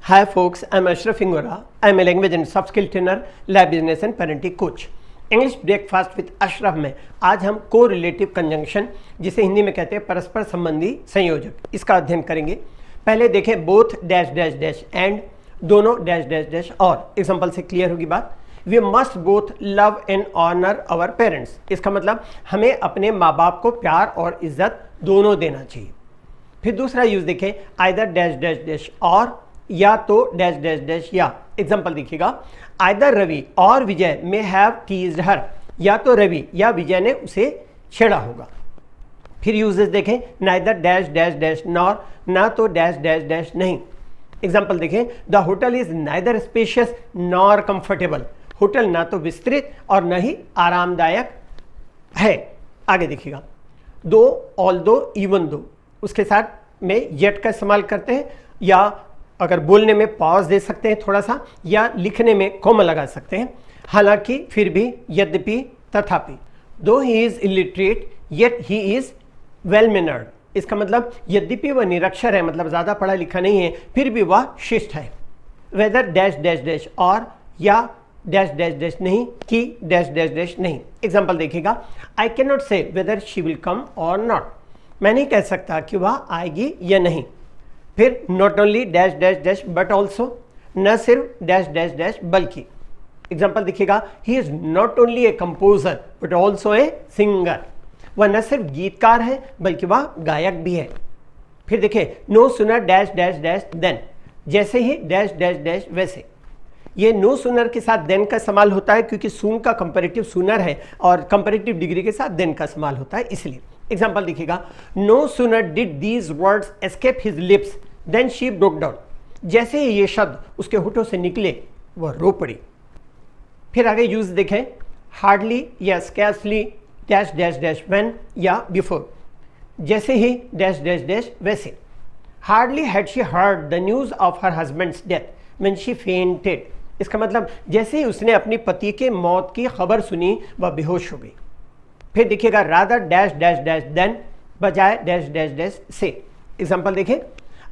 Hi folks, I'm Ashraf Ingora. I'm a language and soft skill trainer, lab business and parenting coach. English breakfast with Ashraf में आज हम को relative conjunction, जिसे हिंदी में कहते हैं परस्पर संबंधी संयोजक, इसका अध्ययन करेंगे। पहले देखें both dash dash dash and, दोनों डैश डैश डैश और। एग्जांपल से क्लियर होगी बात। We must both love and honour our parents, इसका मतलब हमें अपने माँ बाप को प्यार और इज्जत दोनों देना चाहिए। फिर दूसरा यूज देखें, आइदर डैश डैश डैश और, या तो डैश डैश डैश या। एग्जाम्पल देखिएगा, आइदर रवि और विजय में हैव टीज्ड हर, या तो रवि या विजय ने उसे छेड़ा होगा। फिर यूजेस देखें, neither dash dash dash nor, ना तो डैश डैश डैश नहीं। एग्जाम्पल देखें, the hotel is neither spacious nor comfortable, hotel ना तो विस्तृत और न ही आरामदायक है। आगे देखिएगा, दो, ऑल दो, इवन दो, उसके साथ में येट का इस्तेमाल करते हैं, या अगर बोलने में पॉज दे सकते हैं थोड़ा सा, या लिखने में कॉमा लगा सकते हैं। हालांकि, फिर भी, यद्यपि, तथापि। दो he is illiterate yet he is well mannered, इसका मतलब यद्यपि वह निरक्षर है, मतलब ज़्यादा पढ़ा लिखा नहीं है, फिर भी वह शिष्ट है। वेदर डैश डैश डैश और, या डैश डैश डैश नहीं कि डैश डैश डैश नहीं। एग्जाम्पल देखिएगा, आई कैन नॉट से वेदर शी विल कम और नॉट, मैं नहीं कह सकता कि वह आएगी या नहीं। फिर not only dash dash dash but also, न सिर्फ डैश डैश डैश बल्कि। एग्जाम्पल देखिएगा, he is not only A composer but also a singer, वह न सिर्फ गीतकार है बल्कि वह गायक भी है। फिर देखिए, no sooner dash dash dash then, जैसे ही डैश डैश डैश वैसे। ये नो सुनर के साथ देन का इस्तेमाल होता है क्योंकि सून का कंपैरेटिव सुनर है और कंपैरेटिव डिग्री के साथ देन का इस्तेमाल होता है, इसलिए। एग्जाम्पल देखिएगा, no sooner did these words escape his lips then she broke down, जैसे ही ये शब्द उसके होठों से निकले वह रो पड़ी। फिर आगे यूज देखें, हार्डली या scarcely dash dash dash when या बिफोर, जैसे ही डैश डैश डैश वैसे। Hardly had she heard the news of her husband's death when she fainted, इसका मतलब जैसे ही उसने अपनी पति के मौत की खबर सुनी वह बेहोश हो गई। फिर देखिएगा, rather dash dash dash than, बजाय डैश डैश डैश से। एग्जाम्पल देखें,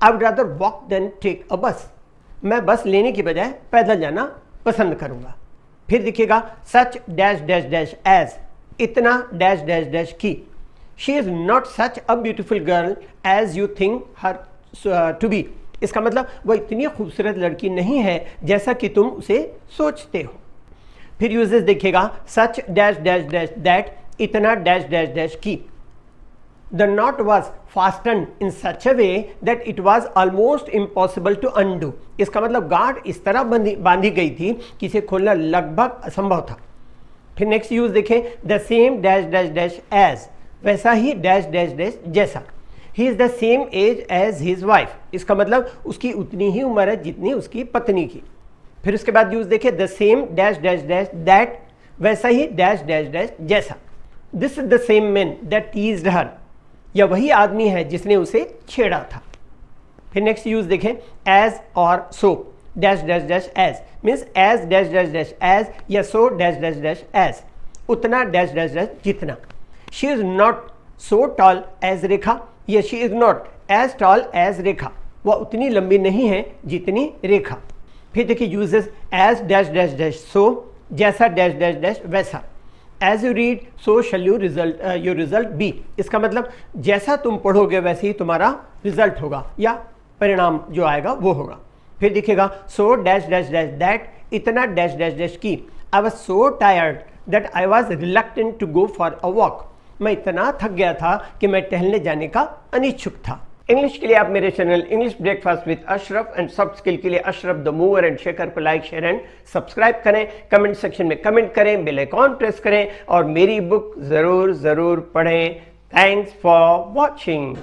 I would rather walk than take a bus, मैं बस लेने की बजाय पैदल जाना पसंद करूंगा। फिर देखिएगा, such dash dash dash as, इतना डैश डैश डैश की। She is not such a beautiful girl as you think her to be, इसका मतलब वह इतनी खूबसूरत लड़की नहीं है जैसा कि तुम उसे सोचते हो। फिर यूजेस देखिएगा, such dash dash dash that, इतना डैश डैश डैश की। The knot was fasten in such a way that it was almost impossible to undo, इसका मतलब गांठ इस तरह बांधी गई थी कि इसे खोलना लगभग असंभव था। फिर नेक्स्ट यूज देखें, the same dash dash dash as, वैसा ही डैश डैश डैश जैसा। He is the same age as his wife, इसका मतलब उसकी उतनी ही उम्र है जितनी उसकी पत्नी की। फिर उसके बाद यूज देखें, the same dash dash dash that, वैसा ही डैश डैश डैश जैसा। This is the same man that teased her, यह वही आदमी है जिसने उसे छेड़ा था। फिर नेक्स्ट यूज देखें, एज और so dash dash dash as, means as dash dash dash as, या so dash dash dash as, उतना डैश डैश डैश जितना। She is not so tall as Rekha, या she is not as tall as Rekha, वह उतनी लंबी नहीं है जितनी रेखा। फिर देखिए uses, as dash dash dash so, जैसा डैश डैश डैश वैसा। As you read so shall you your result B, इसका मतलब जैसा तुम पढ़ोगे वैसे ही तुम्हारा रिजल्ट होगा या परिणाम जो आएगा वो होगा। फिर दिखेगा, so dash dash dash that, इतना डैश डैश डैश की। I was so tired that I was reluctant to go for a walk, मैं इतना थक गया था कि मैं टहलने जाने का अनिच्छुक था। इंग्लिश के लिए आप मेरे channel English breakfast with Ashraf and soft skill के लिए Ashraf the mover and shaker को लाइक, शेयर एंड सब्सक्राइब करें। कमेंट सेक्शन में कमेंट करें, बेल आइकॉन प्रेस करें और मेरी बुक जरूर पढ़ें। Thanks for watching.